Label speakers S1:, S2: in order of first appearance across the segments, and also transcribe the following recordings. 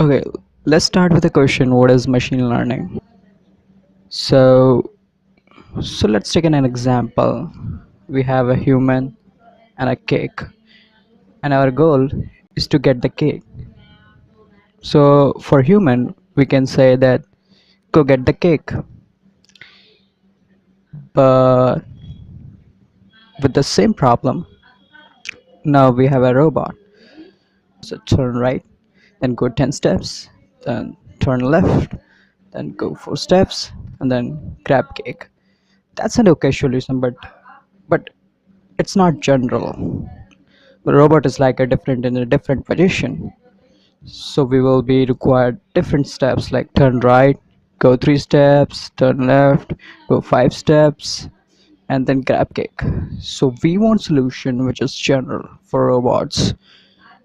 S1: Okay, let's start with the question, what is machine learning? So, so let's take an example. We have a human and a cake, and our goal is to get the cake. So, for human, we can say that go get the cake. But with the same problem, now we have a robot. So turn right, then go 10 steps, then turn left, then go 4 steps, and then grab cake. That's an okay solution, but it's not general. The robot is like a different in a different position. So we will be required different steps like turn right, go 3 steps, turn left, go 5 steps, and then grab cake. So we want solution which is general for robots,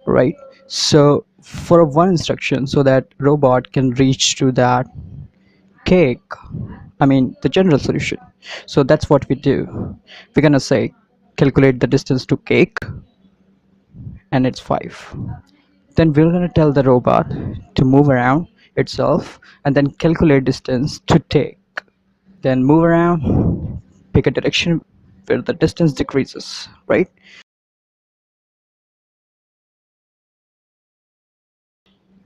S1: right? So for a one instruction so that robot can reach to that cake, I mean the general solution. So that's what we do. We're gonna say calculate the distance to cake, and it's 5. Then we're gonna tell the robot to move around itself and then calculate distance to take. Then move around, pick a direction where the distance decreases, right?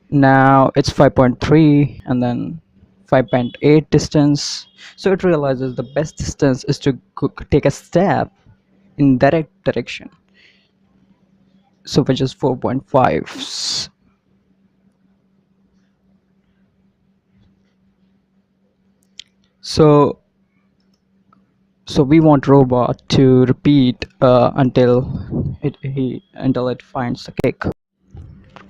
S1: Now it's 5.3 and then 5.8 distance. So it realizes the best distance is to take a step in direct direction. So which is 4.5. So so we want robot to repeat until it finds the cake.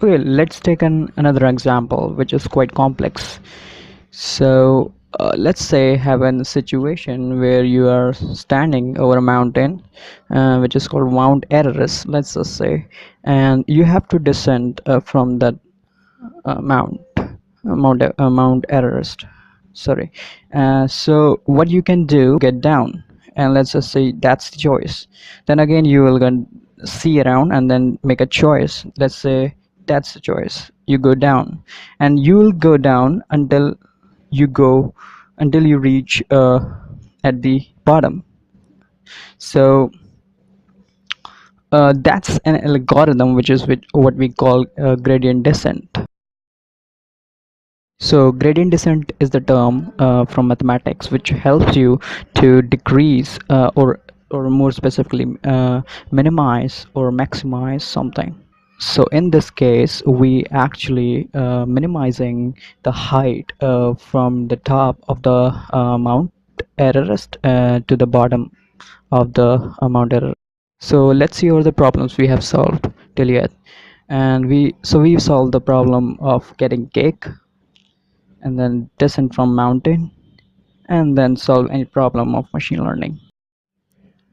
S1: Okay, let's take another example which is quite complex. So let's say have a situation where you are standing over a mountain, which is called Mount Everest, let's just say, and you have to descend from that Mount Everest. Sorry. So what you can do, get down, and let's just say that's the choice. Then again, you will go see around and then make a choice. Let's say that's the choice. You go down, and you will go down you go until you reach at the bottom. So that's an algorithm which is what we call gradient descent. So gradient descent is the term from mathematics which helps you to decrease or more specifically minimize or maximize something. So in this case we actually minimizing the height from the top of the Mount Everest to the bottom of the Mount Everest. So let's see all the problems we have solved till yet. And we solved the problem of getting cake, and then descend from mountain, and then solve any problem of machine learning.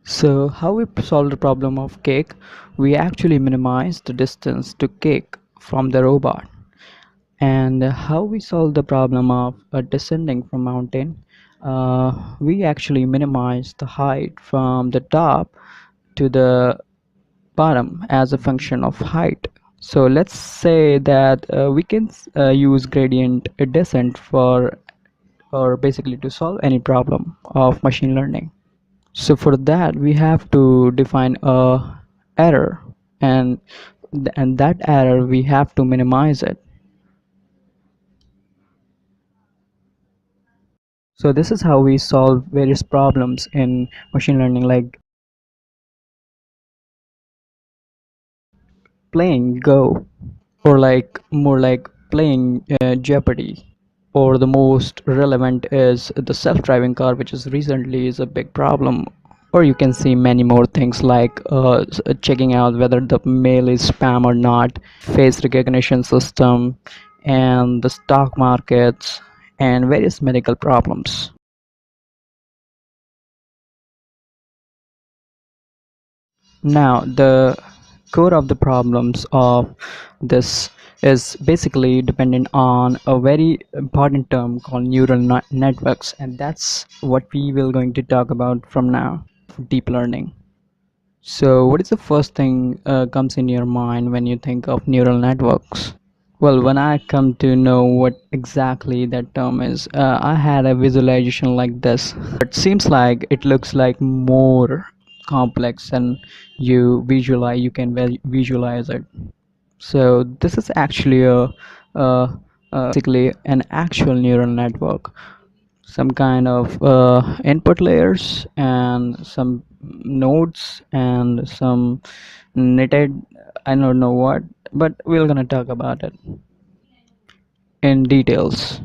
S1: So how we solve the problem of cake? We actually minimize the distance to cake from the robot. And how we solve the problem of descending from mountain? We actually minimize the height from the top to the bottom as a function of height. So let's say that we can use gradient descent for or basically to solve any problem of machine learning. So for that we have to define a error, and that error we have to minimize it. So this is how we solve various problems in machine learning, like playing Go, or like more like playing Jeopardy, or the most relevant is the self-driving car, which is recently is a big problem. Or you can see many more things like checking out whether the mail is spam or not, face recognition system, and the stock markets, and various medical problems. Now the core of the problems of this is basically dependent on a very important term called neural networks, and that's what we will going to talk about from now, deep learning. So what is the first thing comes in your mind when you think of neural networks? Well, when I come to know what exactly that term is, I had a visualization like this. It seems like it looks like more complex and you can visualize it. So this is actually basically an actual neural network, some kind of input layers and some nodes and some knitted, I don't know what, but we're gonna talk about it in details.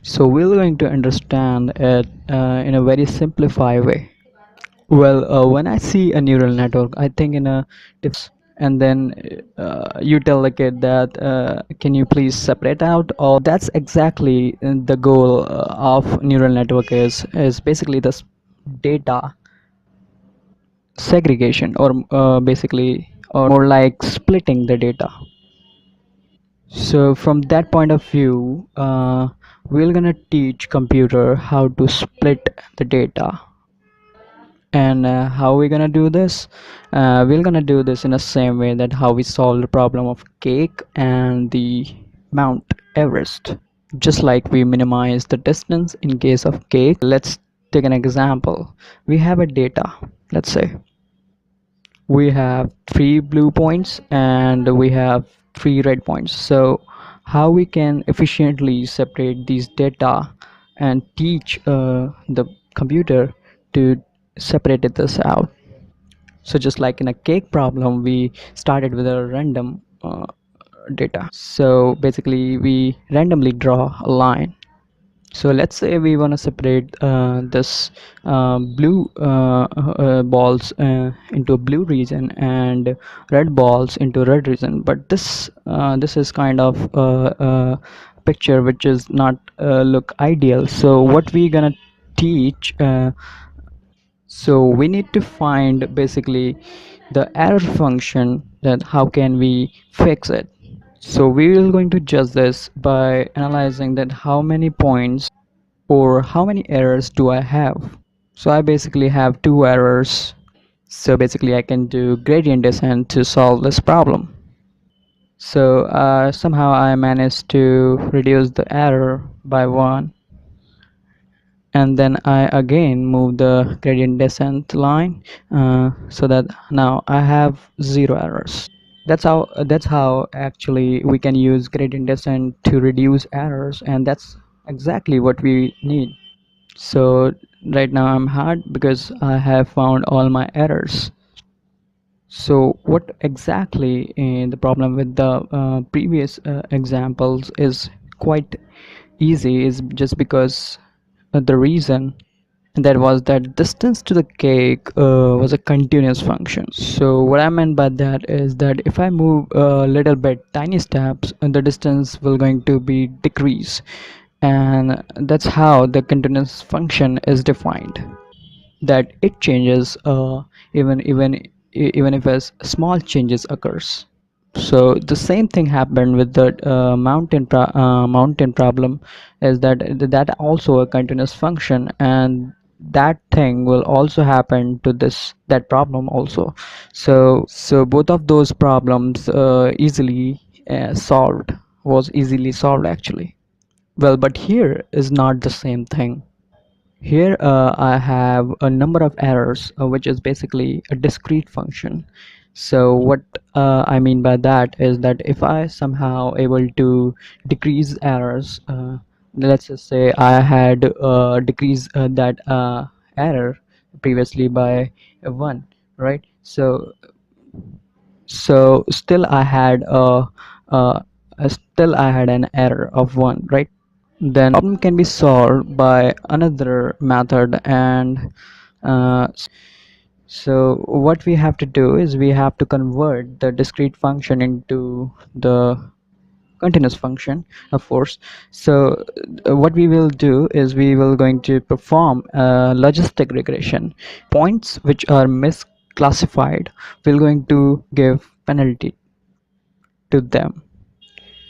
S1: So we're going to understand it in a very simplified way. Well, when I see a neural network, I think in a and then you tell the kid that can you please separate out all. That's exactly the goal of neural network is basically this data segregation or basically or more like splitting the data. So from that point of view, we're gonna teach computer how to split the data. And how we gonna do this? We're gonna do this in the same way that how we solve the problem of cake and the Mount Everest. Just like we minimize the distance in case of cake, let's take an example. We have a data, let's say we have three blue points and we have three red points. So how we can efficiently separate these data and teach the computer to separate this out. So just like in a cake problem, we started with a random data. So basically we randomly draw a line. So let's say we want to separate this blue balls into a blue region and red balls into red region. But this is kind of picture which is not look ideal. So what we gonna teach? So we need to find basically the error function, that how can we fix it. So we will going to judge this by analyzing that how many points or how many errors do I have. So I basically have two errors. So basically I can do gradient descent to solve this problem. So somehow I managed to reduce the error by one, and then I again move the gradient descent line so that now I have zero errors. That's how actually we can use gradient descent to reduce errors, and that's exactly what we need. So right now I'm hard because I have found all my errors. So what exactly the problem with the previous examples is quite easy, is just because the reason that was that distance to the cake was a continuous function. So what I meant by that is that if I move a little bit tiny steps, the distance will going to be decrease, and that's how the continuous function is defined, that it changes even if as small changes occurs. So the same thing happened with the mountain problem, is that also a continuous function, and that thing will also happen to this that problem also. So both of those problems easily solved actually. Well, but here is not the same thing. Here I have a number of errors, which is basically a discrete function. So what I mean by that is that if I somehow able to decrease errors, let's just say I had decreased that error previously by one, right? So still I had an error of one, right? Then problem can be solved by another method, and uh, so what we have to do is we have to convert the discrete function into the continuous function, of course. So what we will do is we will going to perform a logistic regression. Points which are misclassified, we're going to give penalty to them.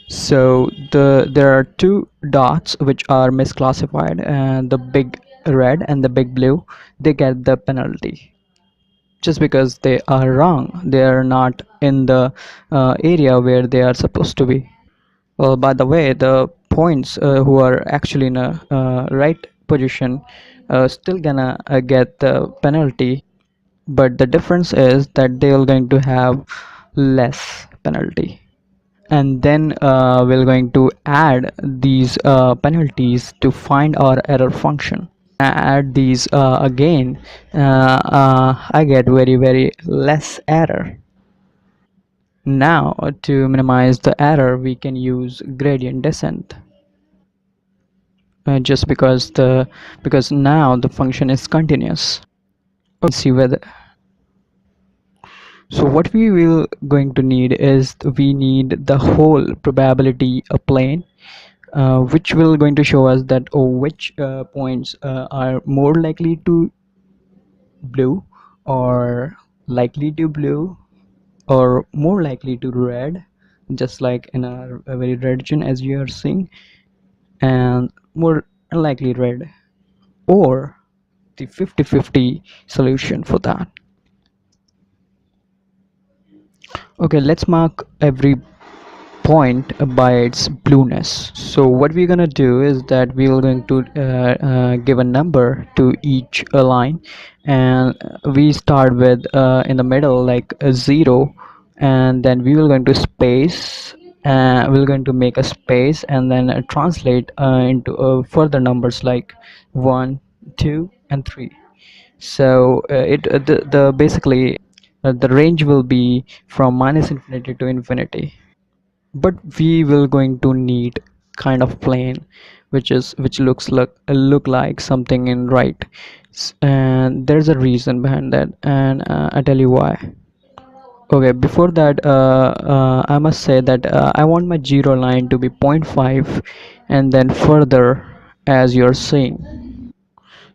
S1: So there are two dots which are misclassified, and the big red and the big blue, they get the penalty just because they are wrong. They are not in the area where they are supposed to be. Well, by the way, the points who are actually in a right position still gonna get the penalty, but the difference is that they are going to have less penalty. And then we're going to add these penalties to find our error function. Add these again, I get very less error. Now to minimize the error we can use gradient descent, just because now the function is continuous. See whether, so what we will going to need is we need the whole probability plane, which will going to show us that which points are more likely to blue, or likely to blue, or more likely to red, just like in a very red region as you are seeing, and more unlikely red, or the 50-50 solution for that. Okay, let's mark every point by its blueness. So what we're gonna do is that we are going to give a number to each line, and we start with in the middle like a 0, and then we will going to space, we're going to make a space and then translate into further numbers like 1, 2 and 3. So the basically the range will be from minus infinity to infinity, but we will going to need kind of plane which looks look like something in right. And there's a reason behind that, and I tell you why. Okay, before that I must say that I want my zero line to be zero point 0.5 and then further as you're seeing.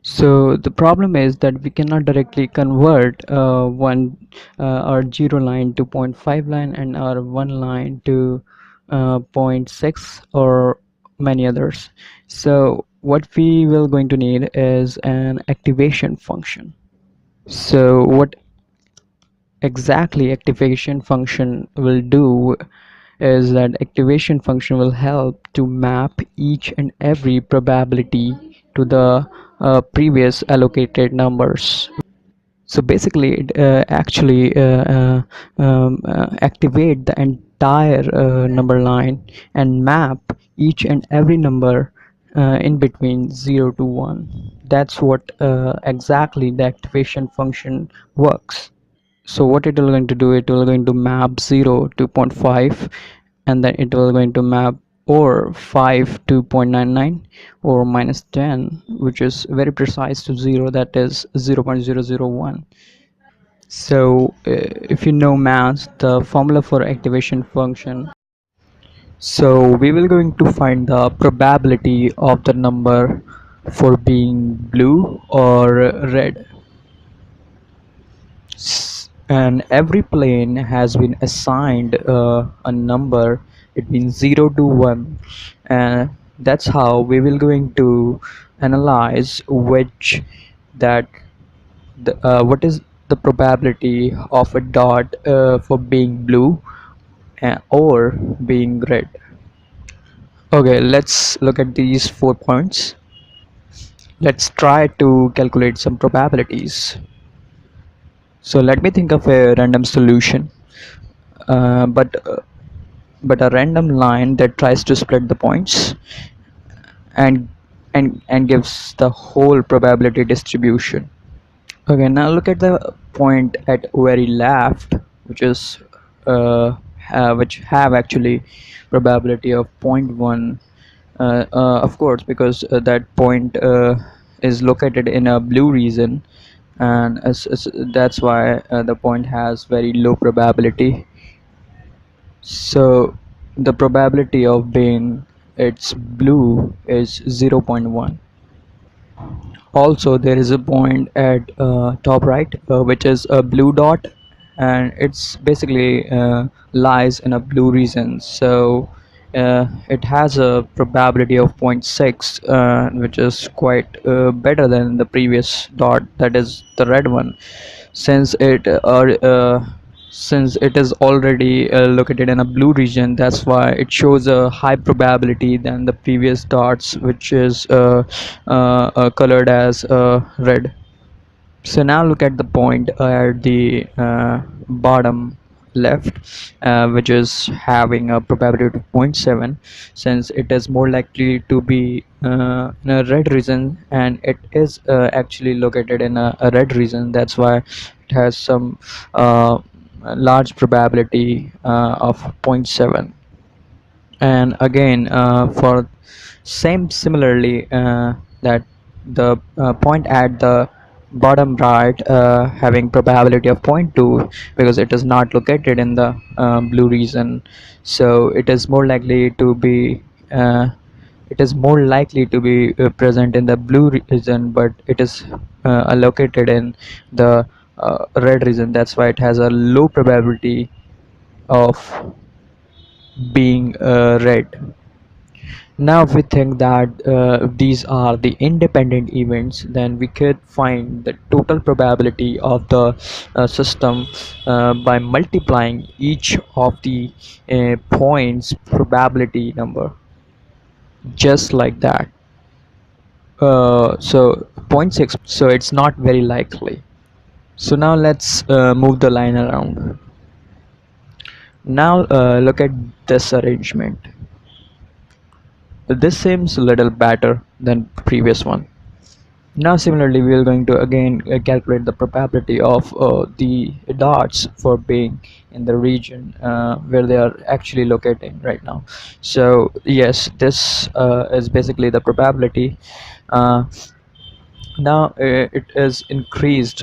S1: So the problem is that we cannot directly convert our 0 line to zero point 0.5 line and our 1 line to zero point 0.6 or many others. So what we will going to need is an activation function. So what exactly activation function will do is that activation function will help to map each and every probability to the previous allocated numbers. So basically it actually activate the entire number line and map each and every number in between 0 to 1. That's what exactly the activation function works. So what it will going to do, it will going to map 0 to zero point 0.5, and then it will going to map or 5 to 0.99, or minus 10, which is very precise, to 0, that is 0 0.001. So if you know maths, the formula for activation function, so we will going to find the probability of the number for being blue or red. And every plane has been assigned a number between 0 to 1, and that's how we will going to analyze which that what is the probability of a dot for being blue or being red. Okay, let's look at these 4 points. Let's try to calculate some probabilities. So let me think of a random solution, uh, but uh, but a random line that tries to split the points and and gives the whole probability distribution. Okay, now look at the point at very left, which is which have actually probability of zero point 0.1, of course, because that point is located in a blue region, and that's why the point has very low probability. So the probability of being it's blue is 0 0.1. Also there is a point at top right, which is a blue dot, and it's basically lies in a blue region. So it has a probability of zero point 0.6, which is quite better than the previous dot, that is the red one, since it Since it is already located in a blue region, that's why it shows a high probability than the previous dots, which is colored as red. So now look at the point at the bottom left, which is having a probability of 0.7. Since it is more likely to be in a red region, and it is actually located in a red region, that's why it has some large probability of 0.7. And again, for same similarly, that the point at the bottom right having probability of 0.2, because it is not located in the blue region, so uh, it is more likely to be present in the blue region, but it is located in the red region. That's why it has a low probability of being red. Now, if we think that these are the independent events, then we could find the total probability of the system by multiplying each of the points probability number, just like that. So zero point 0.6, so it's not very likely. So now let's move the line around. Now look at this arrangement. This seems a little better than previous one. Now similarly, we are going to again calculate the probability of the dots for being in the region where they are actually locating right now. So yes, this is basically the probability. Uh, Now it is increased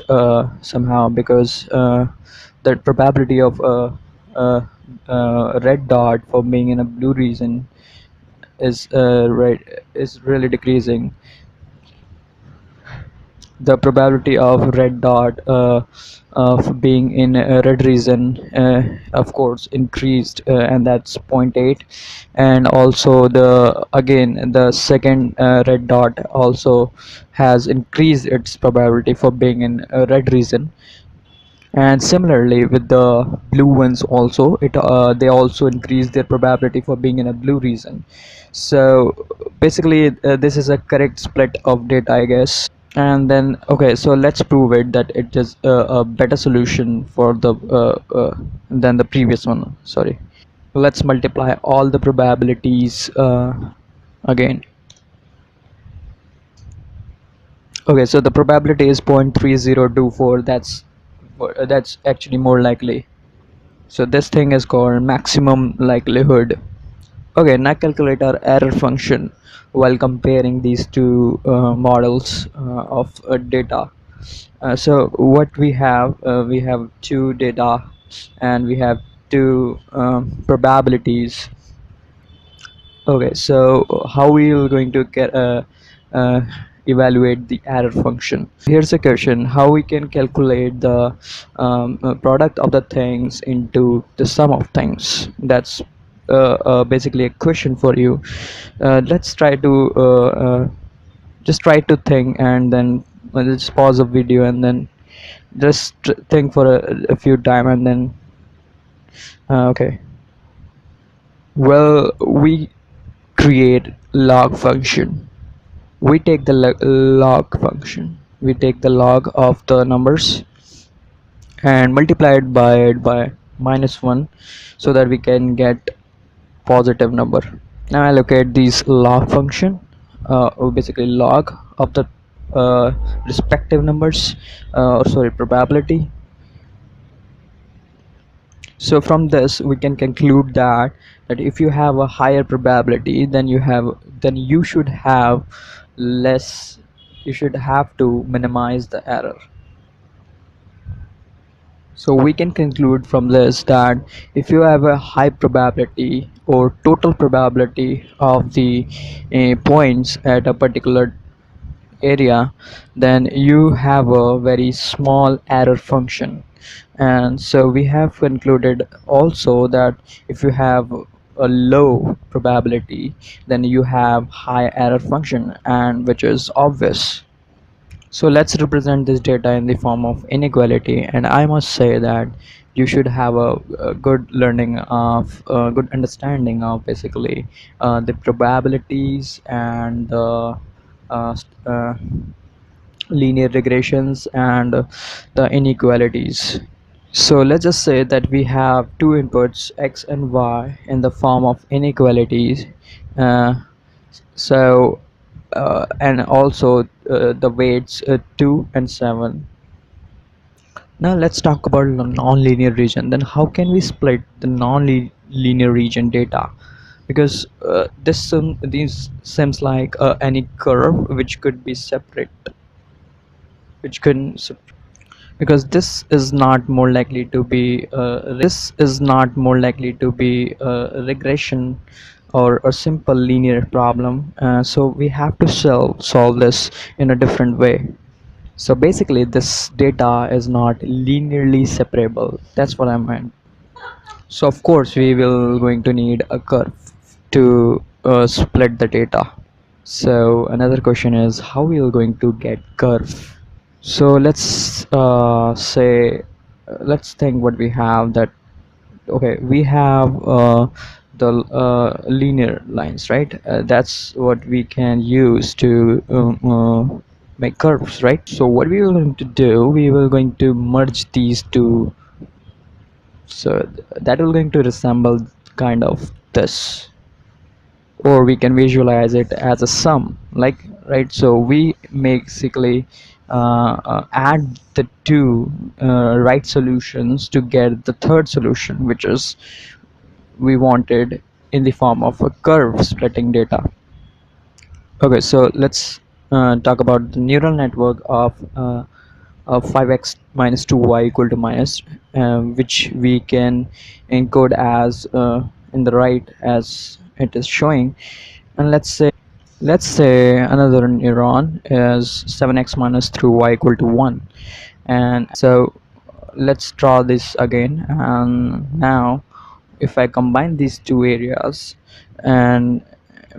S1: somehow, because the probability of a red dot for being in a blue region is really decreasing. The probability of red dot of being in a red region of course increased, and that's zero point 0.8. And also the again the second red dot also has increased its probability for being in a red region. And similarly with the blue ones also, it they also increase their probability for being in a blue region. So basically this is a correct split of data, I guess. And then okay, so let's prove it that it is a better solution for the than the previous one. Sorry, let's multiply all the probabilities again. Okay, so the probability is 0.3024. That's actually more likely. So this thing is called maximum likelihood. Okay, now calculate our error function while comparing these two models of data. So what we have two data, and we have two probabilities. Okay, so how we are going to get uh, evaluate the error function? Here's a question: how we can calculate the product of the things into the sum of things? That's basically a question for you. Let's try to just try to think, and then just pause the video, and then just think for a few time, and then okay. Well, we create log function. We take the log function. We take the log of the numbers and multiply it by -1, so that we can get positive number. Now I allocate these log function, or basically log of the respective numbers, or sorry, probability. So from this we can conclude that if you have a higher probability, then you should have less, you should have to minimize the error. So we can conclude from this that if you have a high probability or total probability of the points at a particular area, then you have a very small error function. And so we have concluded also that if you have a low probability, then you have high error function, and which is obvious. So let's represent this data in the form of inequality, and I must say that you should have a good learning of good understanding of basically the probabilities and the linear regressions and the inequalities. So let's just say that we have two inputs x and y in the form of inequalities. uh, so and also the weights 2 and 7. Now let's talk about the non-linear region. Then how can we split the non-linear region data? Because these seems like any curve which could be separate, which can because this is not more likely to be a regression or a simple linear problem. So we have to solve this in a different way. So basically this data is not linearly separable. That's what I meant. So of course we will going to need a curve to split the data. So another question is how we are going to get curve. So let's think what we have. That okay, we have the linear lines, right? That's what we can use to make curves, right? So what we are going to do, we will going to merge these two. So that will going to resemble kind of this, or we can visualize it as a sum, like, right? So we basically add the two right solutions to get the third solution, which is we wanted in the form of a curve splitting data. Okay, so let's talk about the neural network of 5x minus 2y equal to minus, which we can encode as in the right as it is showing. And let's say another neuron is 7x minus 3y equal to 1. And so let's draw this again. And now if I combine these two areas and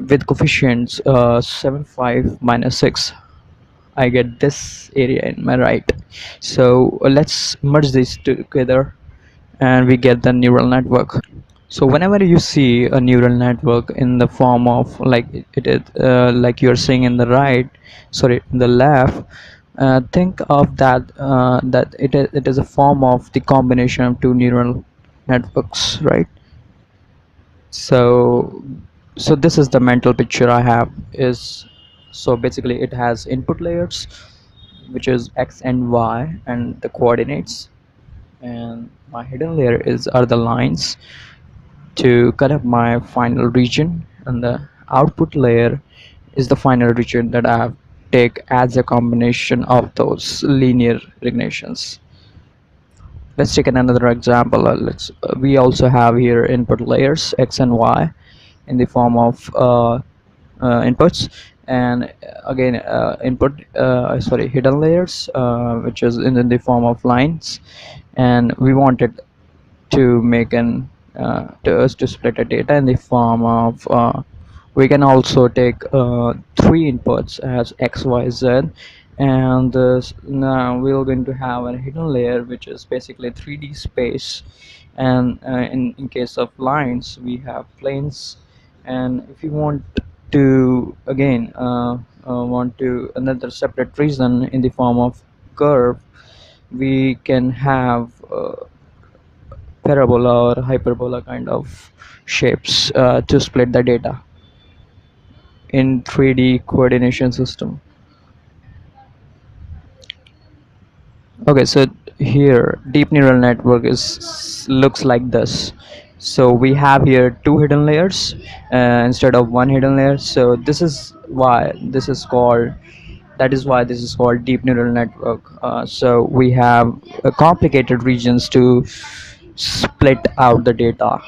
S1: with coefficients 7 5 minus 6, I get this area in my right. So let's merge these two together and we get the neural network. So whenever you see a neural network in the form of like it is like you're seeing in the right, sorry, in the left, think of that it is a form of the combination of two neural networks, right? So so this is the mental picture I have. Is so basically it has input layers, which is x and y and the coordinates, and my hidden layer is are the lines to cut up my final region, and the output layer is the final region that I have take as a combination of those linear regressions. Let's take another example. Let's We also have here input layers x and y in the form of inputs, and again hidden layers, which is in the form of lines, and we wanted to make an to us to split a data in the form of we can also take three inputs as x y z, and now we're going to have a hidden layer which is basically 3D space. And in case of lines we have planes, and if you want to again want to another separate reason in the form of curve, we can have parabola or hyperbola kind of shapes to split the data in 3D coordination system. Okay, so here deep neural network is looks like this. So we have here two hidden layers instead of one hidden layer. So that is why this is called deep neural network. So we have complicated regions to split out the data.